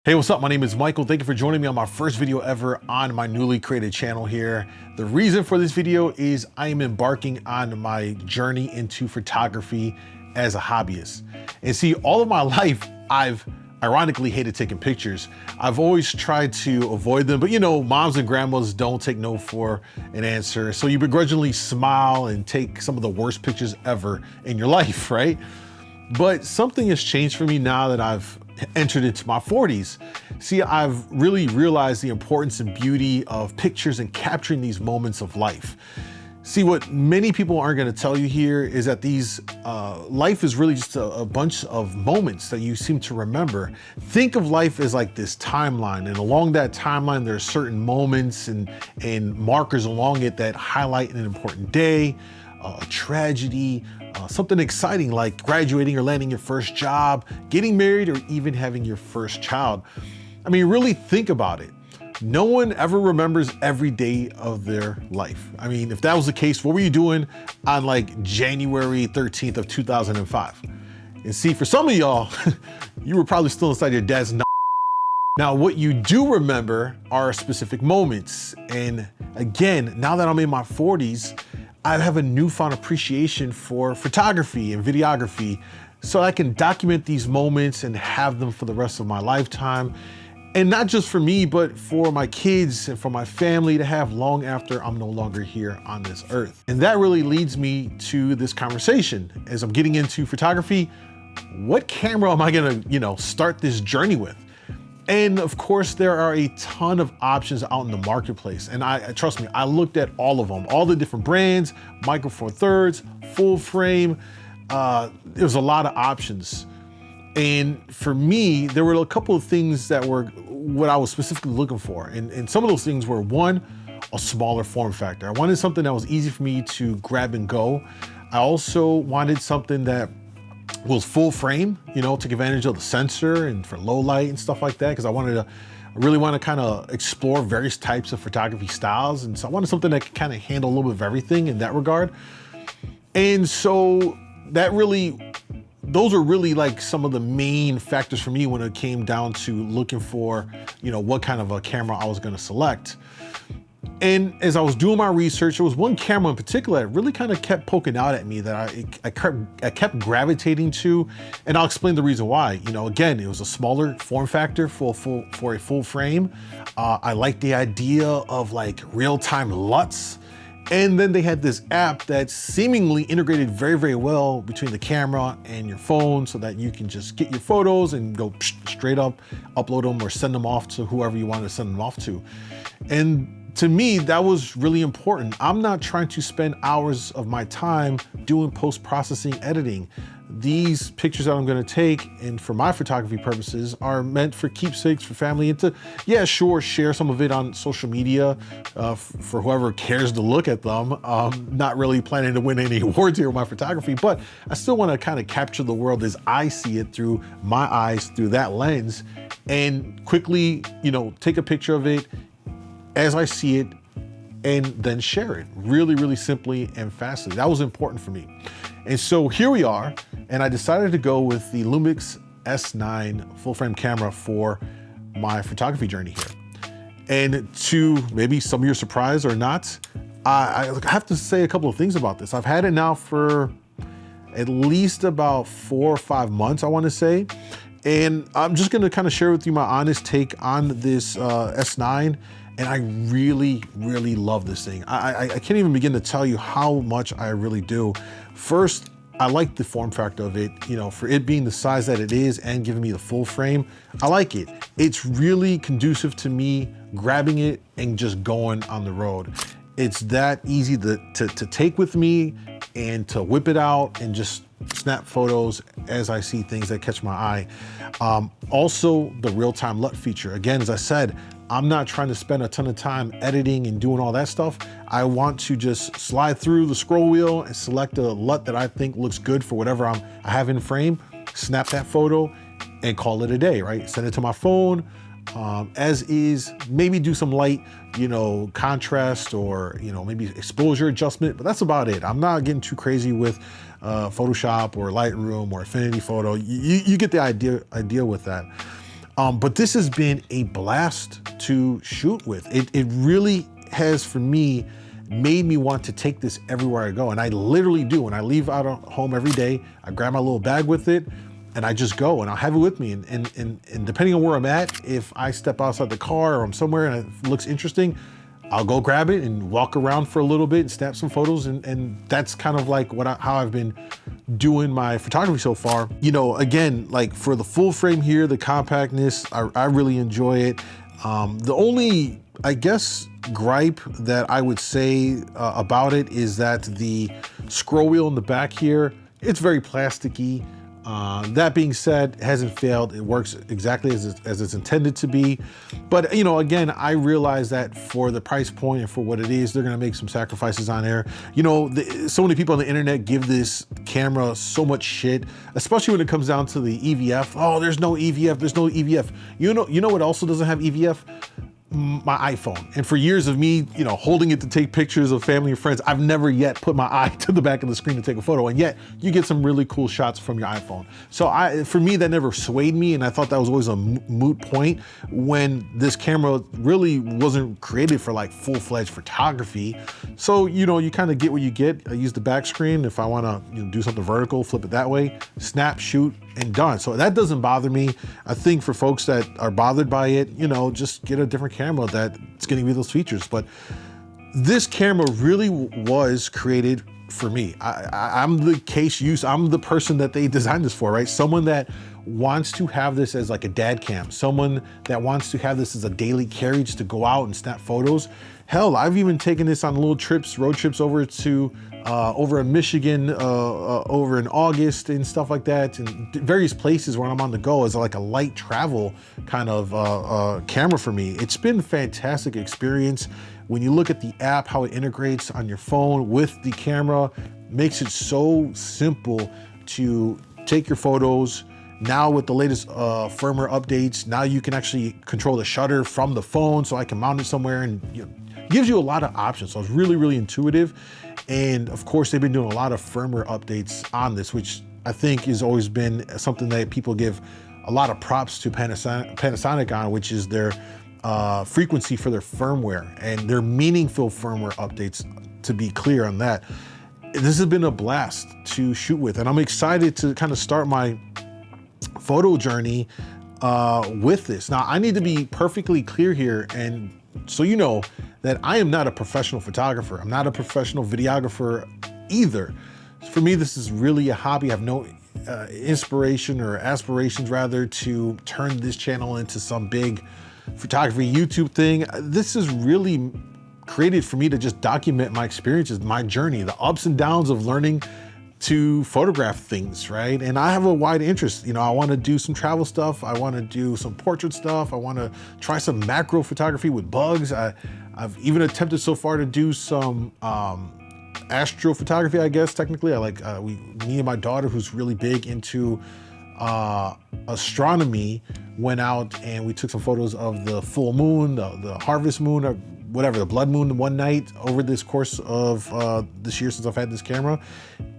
Hey, what's up? My name is Michael. Thank you for joining me on my first video ever on my newly created channel here. The reason for this video is I am embarking on my journey into photography as a hobbyist. And see, all of my life, I've ironically hated taking pictures. I've always tried to avoid them, but you know, moms and grandmas don't take no for an answer. So you begrudgingly smile and take some of the worst pictures ever in your life, right? But something has changed for me now that I've entered into my 40s. See, I've really realized the importance and beauty of pictures and capturing these moments of life. See, what many people aren't going to tell you here is that life is really just a bunch of moments that you seem to remember. Think of life as like this timeline, and along that timeline, there are certain moments and markers along it that highlight an important day, a tragedy, something exciting like graduating or landing your first job, getting married, or even having your first child. I mean, really think about it. No one ever remembers every day of their life. I mean, if that was the case, what were you doing on like January 13th of 2005? And see, for some of y'all, you were probably still inside your dad's. Now, what you do remember are specific moments. And again, now that I'm in my 40s, I have a newfound appreciation for photography and videography, so I can document these moments and have them for the rest of my lifetime. And not just for me, but for my kids and for my family to have long after I'm no longer here on this earth. And that really leads me to this conversation. As I'm getting into photography, what camera am I gonna, start this journey with? And of course, there are a ton of options out in the marketplace. And trust me, I looked at all of them, all the different brands, micro four thirds, full frame. There's a lot of options. And for me, there were a couple of things that were what I was specifically looking for. And some of those things were, one, a smaller form factor. I wanted something that was easy for me to grab and go. I also wanted something that was full frame, took advantage of the sensor and for low light and stuff like that, because I really want to kind of explore various types of photography styles. And so I wanted something that could kind of handle a little bit of everything in that regard. And so those are really like some of the main factors for me when it came down to looking for, what kind of a camera I was going to select. And as I was doing my research, there was one camera in particular that really kind of kept poking out at me that I kept gravitating to, and I'll explain the reason why. Again, it was a smaller form factor for a full frame. I liked the idea of like real-time LUTs. And then they had this app that seemingly integrated very, very well between the camera and your phone so that you can just get your photos and go straight up, upload them or send them off to whoever you want to send them off to. And to me, that was really important. I'm not trying to spend hours of my time doing post-processing editing. These pictures that I'm gonna take, and for my photography purposes, are meant for keepsakes, for family, and to, yeah, sure, share some of it on social media for whoever cares to look at them. Not really planning to win any awards here with my photography, but I still wanna kind of capture the world as I see it through my eyes, through that lens, and quickly, take a picture of it as I see it, and then share it really, really simply and fastly. That was important for me. And so here we are, and I decided to go with the Lumix S9 full frame camera for my photography journey here. And to maybe some of your surprise or not, I have to say a couple of things about this. I've had it now for at least about 4 or 5 months, I wanna say. And I'm just gonna kind of share with you my honest take on this S9. And I really, really love this thing. I can't even begin to tell you how much I really do. First, I like the form factor of it, for it being the size that it is and giving me the full frame. I like it. It's really conducive to me grabbing it and just going on the road. It's that easy to take with me and to whip it out and just snap photos as I see things that catch my eye. Also, the real-time LUT feature. Again, as I said, I'm not trying to spend a ton of time editing and doing all that stuff. I want to just slide through the scroll wheel and select a LUT that I think looks good for whatever I have in frame, snap that photo and call it a day, right? Send it to my phone as is, maybe do some light, contrast or, maybe exposure adjustment, but that's about it. I'm not getting too crazy with Photoshop or Lightroom or Affinity Photo. You get the idea with that. But this has been a blast to shoot with. It really has, for me, made me want to take this everywhere I go. And I literally do. When I leave out of home every day, I grab my little bag with it and I just go, and I'll have it with me. And depending on where I'm at, if I step outside the car or I'm somewhere and it looks interesting, I'll go grab it and walk around for a little bit and snap some photos. And that's kind of like how I've been doing my photography so far. You know, again, like for the full frame here, the compactness, I really enjoy it. The only, I guess, gripe that I would say about it is that the scroll wheel in the back here, it's very plasticky. That being said, it hasn't failed. It works exactly as it's intended to be. But, you know, again, I realize that for the price point and for what it is, they're going to make some sacrifices on there. You know, so many people on the internet give this camera so much shit, especially when it comes down to the EVF. Oh, there's no EVF. There's no EVF. You know what also doesn't have EVF? My iPhone. And for years of me, you know, holding it to take pictures of family and friends, I've never yet put my eye to the back of the screen to take a photo. And yet you get some really cool shots from your iPhone. So for me, that never swayed me. And I thought that was always a moot point when this camera really wasn't created for like full-fledged photography. So, you know, you kind of get what you get. I use the back screen. If I want to do something vertical, flip it that way, snap, shoot, and done. So that doesn't bother me. I think for folks that are bothered by it, you know, just get a different camera that's gonna give you those features. But this camera really was created for me. I'm the case use, I'm the person that they designed this for, right? Someone that wants to have this as like a dad cam, someone that wants to have this as a daily carriage to go out and snap photos. Hell, I've even taken this on little trips, road trips over to over in Michigan, over in August and stuff like that, and various places where I'm on the go as like a light travel kind of camera for me. It's been a fantastic experience. When you look at the app, how it integrates on your phone with the camera, makes it so simple to take your photos. Now with the latest firmware updates, now you can actually control the shutter from the phone, so I can mount it somewhere, and you know, gives you a lot of options. So it's really, really intuitive. And of course, they've been doing a lot of firmware updates on this, which I think has always been something that people give a lot of props to Panasonic on, which is their frequency for their firmware and their meaningful firmware updates, to be clear on that. This has been a blast to shoot with, and I'm excited to kind of start my photo journey with this. Now, I need to be perfectly clear here, and so you know that I am not a professional photographer. I'm not a professional videographer either. For me, this is really a hobby. I have no inspiration or aspirations rather to turn this channel into some big photography YouTube thing. This is really created for me to just document my experiences, my journey, the ups and downs of learning to photograph things, right? And I have a wide interest. You know, I want to do some travel stuff. I want to do some portrait stuff. I want to try some macro photography with bugs. I've even attempted so far to do some astrophotography, I guess, technically. I like, me and my daughter, who's really big into astronomy, went out and we took some photos of the full moon, the harvest moon, or whatever, the blood moon one night over this course of this year since I've had this camera.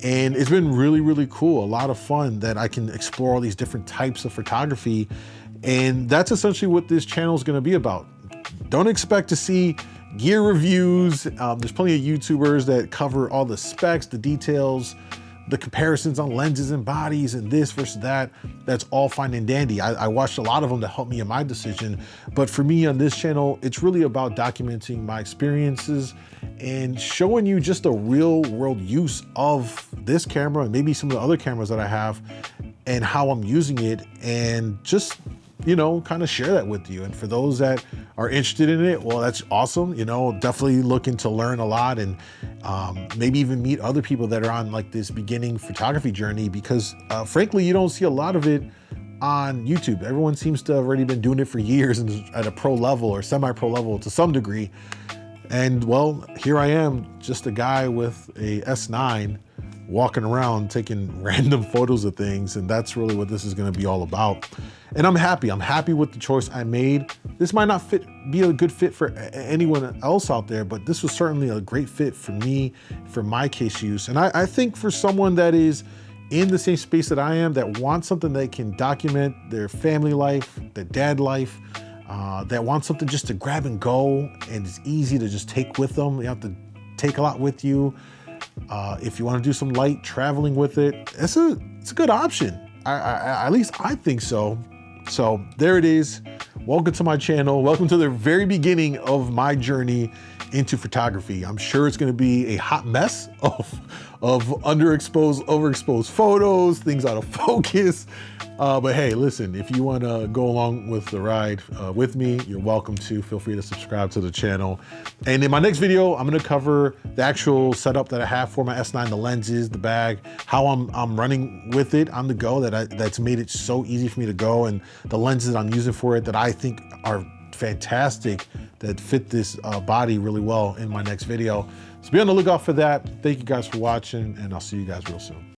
And it's been really, really cool. A lot of fun that I can explore all these different types of photography. And that's essentially what this channel is gonna be about. Don't expect to see gear reviews. There's plenty of YouTubers that cover all the specs, the details, the comparisons on lenses and bodies and this versus that. That's all fine and dandy. I watched a lot of them to help me in my decision. But for me on this channel, it's really about documenting my experiences and showing you just a real world use of this camera and maybe some of the other cameras that I have and how I'm using it, and just, you know, kind of share that with you. And for those that are interested in it, well, that's awesome. You know, definitely looking to learn a lot and maybe even meet other people that are on like this beginning photography journey, because frankly, you don't see a lot of it on YouTube. Everyone seems to have already been doing it for years and at a pro level or semi-pro level to some degree. And well, here I am, just a guy with a S9 walking around taking random photos of things, and that's really what this is gonna be all about. And I'm happy with the choice I made. This might not be a good fit for anyone else out there, but this was certainly a great fit for me, for my case use. And I think for someone that is in the same space that I am, that want something that can document their family life, their dad life, that want something just to grab and go, and it's easy to just take with them. You have to take a lot with you. If you want to do some light traveling with it, it's a good option. At least I think so. So there it is. Welcome to my channel. Welcome to the very beginning of my journey into photography. I'm sure it's going to be a hot mess of underexposed, overexposed photos, things out of focus. But hey, listen, if you want to go along with the ride with me, you're welcome to. Feel free to subscribe to the channel. And in my next video, I'm going to cover the actual setup that I have for my S9, the lenses, the bag, how I'm running with it on the go, that's made it so easy for me to go, and the lenses that I'm using for it that I think are fantastic, that fit this body really well in my next video. So be on the lookout for that. Thank you guys for watching, and I'll see you guys real soon.